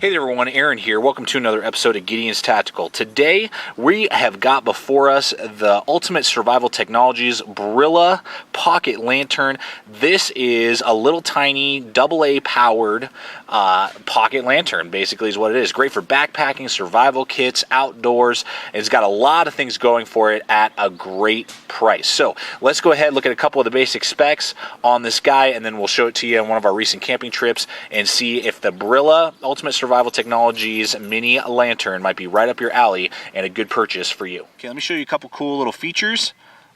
Hey there everyone, Aaron here. Welcome to another episode of Gideon's Tactical. Today we have got before us the Ultimate Survival Technologies Brila Pocket Lantern. This is a little tiny AA powered pocket lantern, basically is what it is. Great for backpacking, survival kits, outdoors. It's got a lot of things going for it at a great price. So let's go ahead and look at a couple of the basic specs on this guy, and then we'll show it to you on one of our recent camping trips and see if the Brila Ultimate Survival Technologies mini lantern might be right up your alley and a good purchase for you. Okay, let me show you a couple cool little features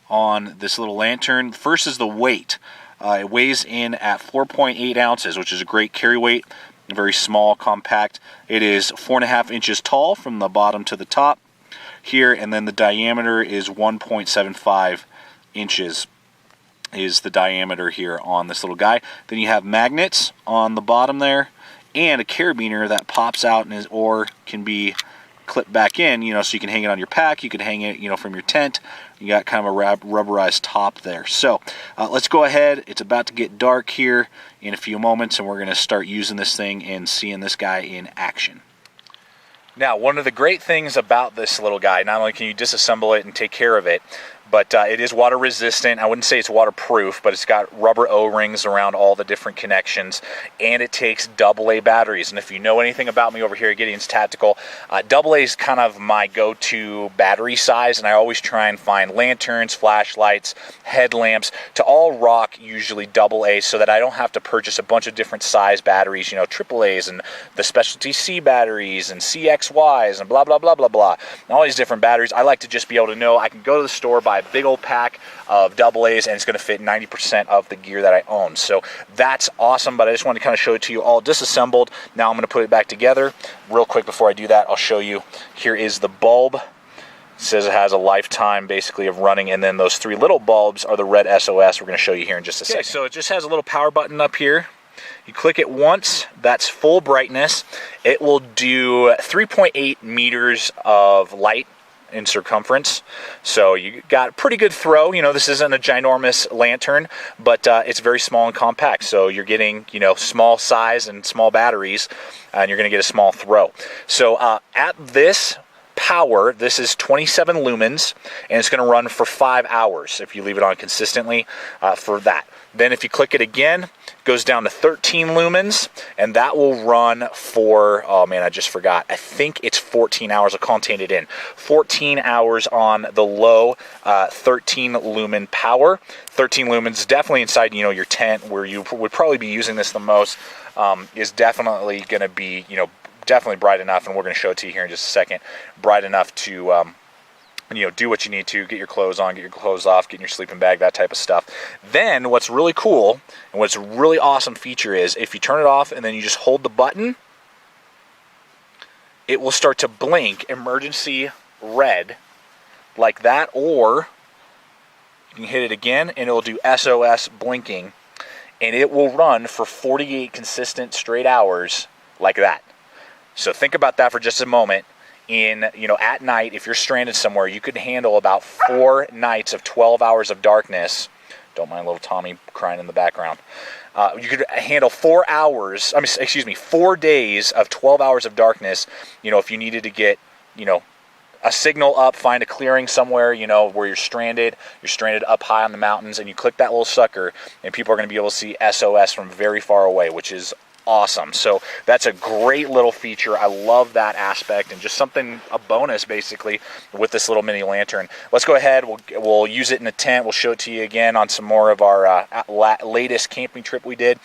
on this little lantern. First is the weight. It weighs in at 4.8 ounces, which is a great carry weight. Very small, compact. It is 4.5 inches tall from the bottom to the top here, and then the diameter is 1.75 inches is the diameter here on this little guy. Then you have magnets on the bottom there, and a carabiner that pops out and or can be clipped back in, so you can hang it on your pack, you can hang it, from your tent. You got kind of a rubberized top there. So let's go ahead. It's about to get dark here in a few moments, and we're going to start using this thing and seeing this guy in action. Now, one of the great things about this little guy, not only can you disassemble it and take care of it, but it is water resistant. I wouldn't say it's waterproof, but it's got rubber O-rings around all the different connections, and it takes AA batteries. And if you know anything about me over here at Gideon's Tactical, AA is kind of my go-to battery size, and I always try and find lanterns, flashlights, headlamps to all rock usually AA, so that I don't have to purchase a bunch of different size batteries, AAAs and the specialty C batteries and CXYs and blah, blah, blah, blah, blah. And all these different batteries. I like to just be able to know I can go to the store, buy a big old pack of AAs, and it's going to fit 90% of the gear that I own. So that's awesome, but I just wanted to kind of show it to you all disassembled. Now I'm going to put it back together. Real quick before I do that, I'll show you. Here is the bulb. It says it has a lifetime basically of running, and then those three little bulbs are the red SOS. We're going to show you here in just a second. So it just has a little power button up here. You click it once, that's full brightness. It will do 3.8 meters of light in circumference, so you got a pretty good throw. This isn't a ginormous lantern, but it's very small and compact, so you're getting small size and small batteries, and you're going to get a small throw. So at this power, this is 27 lumens, and it's going to run for 5 hours if you leave it on consistently for that. Then if you click it again, it goes down to 13 lumens, and that will run for, oh man, I just forgot. I think it's 14 hours. I'll contain it in. 14 hours on the low 13 lumen power. 13 lumens, definitely inside, your tent where you would probably be using this the most, is definitely going to be, definitely bright enough, and we're going to show it to you here in just a second, bright enough to do what you need to, get your clothes on, get your clothes off, get in your sleeping bag, that type of stuff. Then what's really cool and what's a really awesome feature is if you turn it off and then you just hold the button, it will start to blink emergency red like that, or you can hit it again and it will do SOS blinking, and it will run for 48 consistent straight hours like that. So think about that for just a moment. At night, if you're stranded somewhere, you could handle about 4 nights of 12 hours of darkness. Don't mind little Tommy crying in the background. You could handle 4 days of 12 hours of darkness, if you needed to get, a signal up, find a clearing somewhere, where you're stranded up high on the mountains, and you click that little sucker, and people are going to be able to see SOS from very far away, which is awesome. So that's a great little feature. I love that aspect, and just a bonus basically with this little mini lantern. Let's go ahead. We'll use it in the tent. We'll show it to you again on some more of our latest camping trip we did,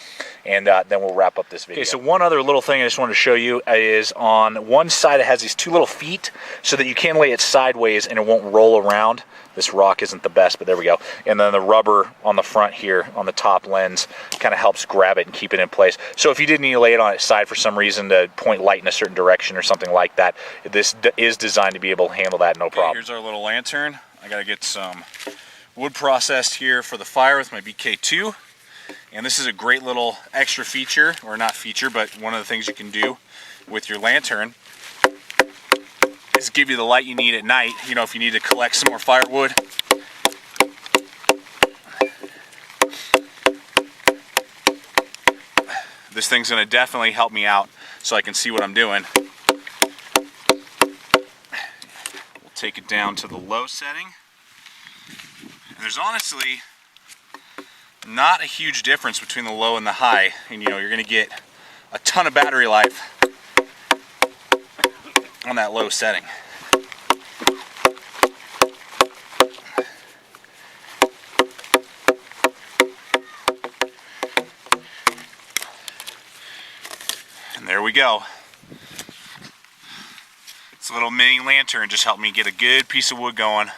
and then we'll wrap up this video. Okay, so one other little thing I just wanted to show you is on one side it has these 2 little feet so that you can lay it sideways and it won't roll around. This rock isn't the best, but there we go. And then the rubber on the front here on the top lens kind of helps grab it and keep it in place. So if you did need to lay it on its side for some reason to point light in a certain direction or something like that, this is designed to be able to handle that no problem. Here's our little lantern. I got to get some wood processed here for the fire with my BK2. And this is a great little extra feature, or not feature, but one of the things you can do with your lantern is give you the light you need at night, if you need to collect some more firewood. this thing's going to definitely help me out so I can see what I'm doing. We'll take it down to the low setting. And there's honestly not a huge difference between the low and the high, and you know, you're going to get a ton of battery life on that low setting. And there we go. This little mini lantern just helped me get a good piece of wood going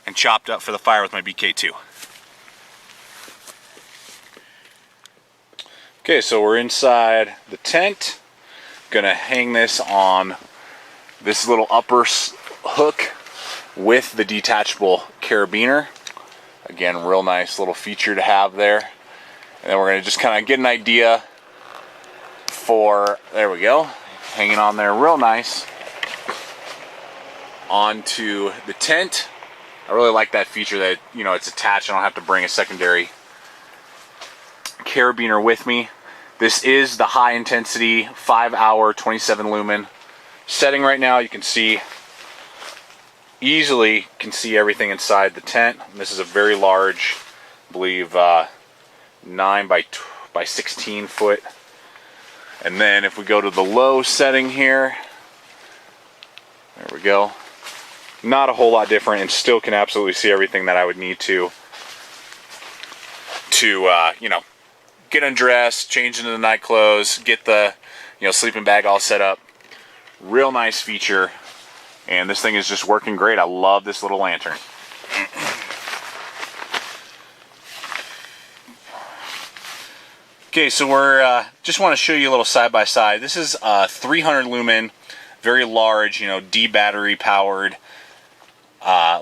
and chopped up for the fire with my BK2. Okay, so we're inside the tent. Gonna hang this on this little upper hook with the detachable carabiner. Again, real nice little feature to have there. And then we're gonna just kind of get an idea for, there we go, hanging on there real nice onto the tent. I really like that feature that, you know, it's attached. I don't have to bring a secondary carabiner with me. This is the high intensity 5-hour 27 lumen setting right now. You can see, easily can see everything inside the tent. And this is a very large, I believe 9 by 16 foot. And then if we go to the low setting here, there we go. Not a whole lot different, and still can absolutely see everything that I would need to you know, get undressed, change into the night clothes, get the, you know, sleeping bag all set up. Real nice feature, and this thing is just working great. I love this little lantern. Okay, so we're just want to show you a little side by side. This is a 300 lumen, very large, you know, D battery powered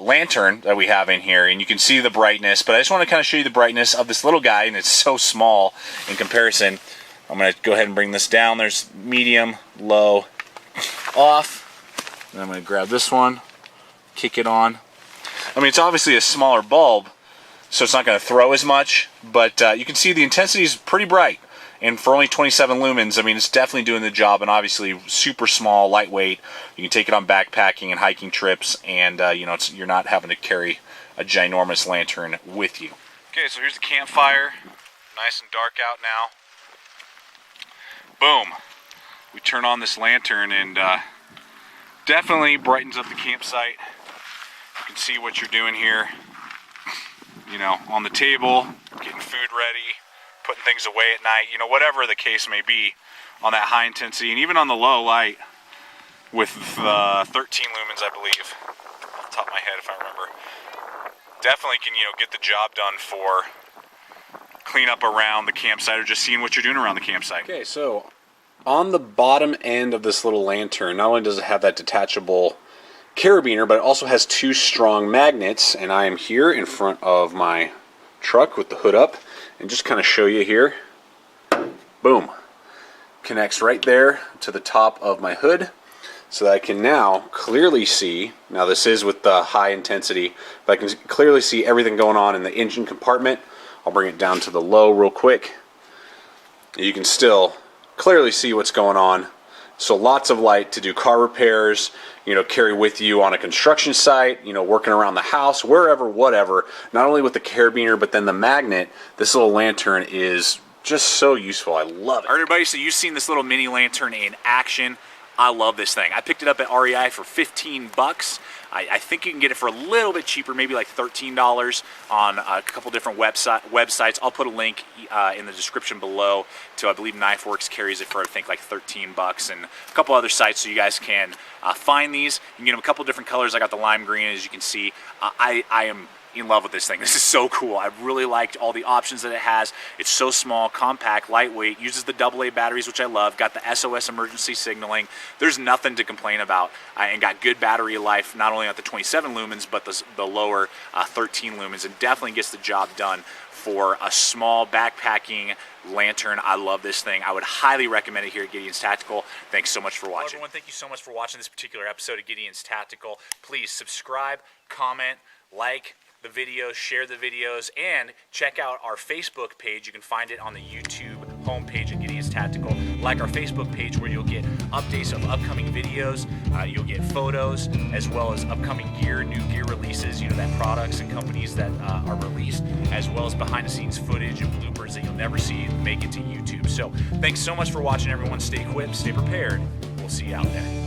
lantern that we have in here, and you can see the brightness, but I just want to kind of show you the brightness of this little guy, and it's so small in comparison. I'm going to go ahead and bring this down. There's medium, low, off, and I'm going to grab this one, kick it on. I mean, it's obviously a smaller bulb, so it's not going to throw as much, but you can see the intensity is pretty bright. And for only 27 lumens, I mean, it's definitely doing the job, and obviously super small, lightweight. You can take it on backpacking and hiking trips, and you know, you're not having to carry a ginormous lantern with you. Okay, so here's the campfire. Nice and dark out now. Boom. We turn on this lantern, and definitely brightens up the campsite. You can see what you're doing here. You know, on the table, getting food ready, putting things away at night, you know, whatever the case may be on that high intensity, and even on the low light with 13 lumens, I believe, off the top of my head if I remember. Definitely can, you know, get the job done for cleanup around the campsite or just seeing what you're doing around the campsite. Okay, so on the bottom end of this little lantern, not only does it have that detachable carabiner, but it also has 2 strong magnets, and I am here in front of my truck with the hood up, and just kind of show you here. Boom. Connects right there to the top of my hood, so that I can now clearly see, now this is with the high intensity, but I can clearly see everything going on in the engine compartment. I'll bring it down to the low real quick. You can still clearly see what's going on. So lots of light to do car repairs, you know, carry with you on a construction site, you know, working around the house, wherever, whatever. Not only with the carabiner, but then the magnet. This little lantern is just so useful. I love it. All right, everybody, so you've seen this little mini lantern in action. I love this thing. I picked it up at REI for 15 bucks. I think you can get it for a little bit cheaper, maybe like $13 on a couple different websites. I'll put a link in the description below to, I believe KnifeWorks carries it for, I think, like 13 bucks, and a couple other sites, so you guys can find these. You can get them a couple different colors. I got the lime green, as you can see. I am in love with this thing. This is so cool. I really liked all the options that it has. It's so small, compact, lightweight, uses the AA batteries, which I love, got the SOS emergency signaling. There's nothing to complain about, and got good battery life, not only at the 27 lumens, but the lower 13 lumens, and definitely gets the job done for a small backpacking lantern. I love this thing. I would highly recommend it here at Gideon's Tactical. Thanks so much for watching. Well, everyone, thank you so much for watching this particular episode of Gideon's Tactical. Please subscribe, comment, like the videos, share the videos, and check out our Facebook page. You can find it on the YouTube homepage at Gideon's Gideon's Tactical. Like our Facebook page where you'll get updates of upcoming videos, you'll get photos, as well as upcoming gear, new gear releases, you know, that products and companies that are released, as well as behind the scenes footage and bloopers that you'll never see make it to YouTube. So thanks so much for watching, everyone. Stay equipped, stay prepared. We'll see you out there.